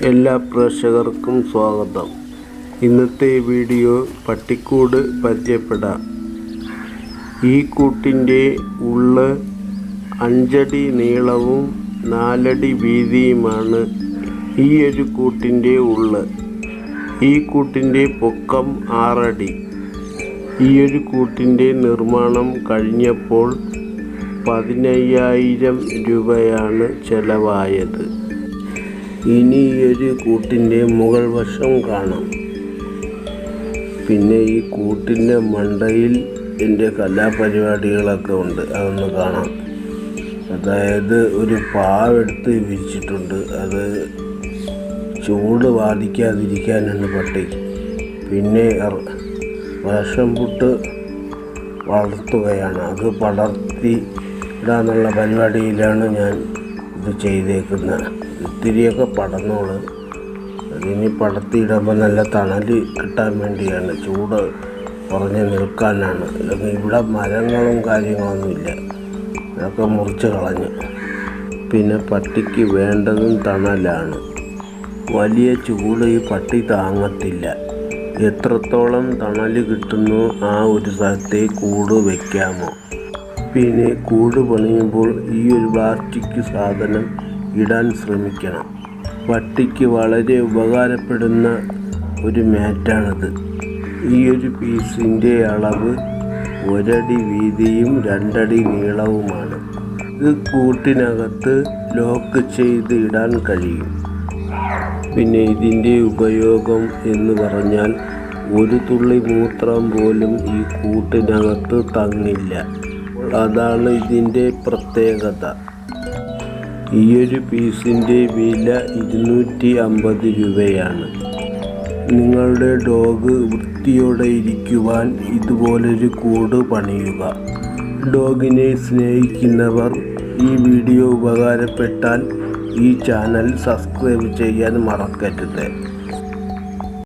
എല്ലാ പ്രേക്ഷകർക്കും സ്വാഗതം. ഇന്നത്തെ വീഡിയോ പട്ടിക്കൂട് പരിചയപ്പെടാം. ഈ കൂട്ടിൻ്റെ ഉള്ള് 5 അടി നീളവും 4 അടി വീതിയുമാണ് ഈ ഒരു കൂട്ടിൻ്റെ ഉള്ള്. ഈ കൂട്ടിൻ്റെ പൊക്കം 6 അടി. ഈ ഒരു കൂട്ടിൻ്റെ നിർമ്മാണം കഴിഞ്ഞപ്പോൾ 15,000 രൂപയാണ് ചെലവായത്. ഇനി ഈ ഒരു കൂട്ടിൻ്റെ മുകൾ വശം കാണാം. പിന്നെ ഈ കൂട്ടിൻ്റെ മണ്ടയിൽ എൻ്റെ കലാപരിപാടികളൊക്കെ ഉണ്ട്, അതൊന്ന് കാണാം. അതായത് ഒരു പാവെടുത്ത് വിരിച്ചിട്ടുണ്ട്, അത് ചൂട് ബാധിക്കാതിരിക്കാനാണ് പട്ടി. പിന്നെ റേഷൻ പുട്ട് വളർത്തുകയാണ്, അത് പടർത്തി ഇടാന്നുള്ള പരിപാടിയിലാണ് ഞാൻ ഇത് ചെയ്തേക്കുന്നത്. ഇത്തിരിയൊക്കെ പടർന്നോള്, അതിനി പടർത്തിയിടുമ്പോൾ നല്ല തണൽ കിട്ടാൻ വേണ്ടിയാണ്, ചൂട് കുറഞ്ഞ് നിൽക്കാനാണ്. ഇവിടെ മരങ്ങളും കാര്യങ്ങളൊന്നുമില്ല, അതൊക്കെ മുറിച്ച് കളഞ്ഞ്. പിന്നെ പട്ടിക്ക് വേണ്ടതും തണലാണ്. വലിയ ചൂട് ഈ പട്ടി താങ്ങത്തില്ല. എത്രത്തോളം തണൽ കിട്ടുന്നു ആ ഒരു സ്ഥലത്തെ കൂട് വയ്ക്കാമോ. പിന്നെ കൂട് പണിയുമ്പോൾ ഈ ഒരു പ്ലാസ്റ്റിക് സാധനം ഇടാൻ ശ്രമിക്കണം. പട്ടിക്ക് വളരെ ഉപകാരപ്പെടുന്ന ഒരു മാറ്റാണിത്. ഈ ഒരു പീസിൻ്റെ അളവ് 1 അടി വീതിയും 2 അടി നീളവുമാണ്. ഇത് കൂട്ടിനകത്ത് ലോക്ക് ചെയ്ത് ഇടാൻ കഴിയും. പിന്നെ ഇതിൻ്റെ ഉപയോഗം എന്ന് പറഞ്ഞാൽ ഒരു തുള്ളി മൂത്രം പോലും ഈ കൂട്ടിനകത്ത് തങ്ങില്ല. അതാണ് ഇതിൻ്റെ പ്രത്യേകത. ഈ ഒരു പീസിൻ്റെ വില 250 രൂപയാണ്. നിങ്ങളുടെ ഡോഗ് വൃത്തിയോടെ ഇരിക്കുവാൻ ഇതുപോലൊരു കൂട് പണിയുക. ഡോഗിനെ സ്നേഹിക്കുന്നവർ ഈ വീഡിയോ ഉപകാരപ്പെട്ടാൽ ഈ ചാനൽ സബ്സ്ക്രൈബ് ചെയ്യാൻ മറക്കരുത്.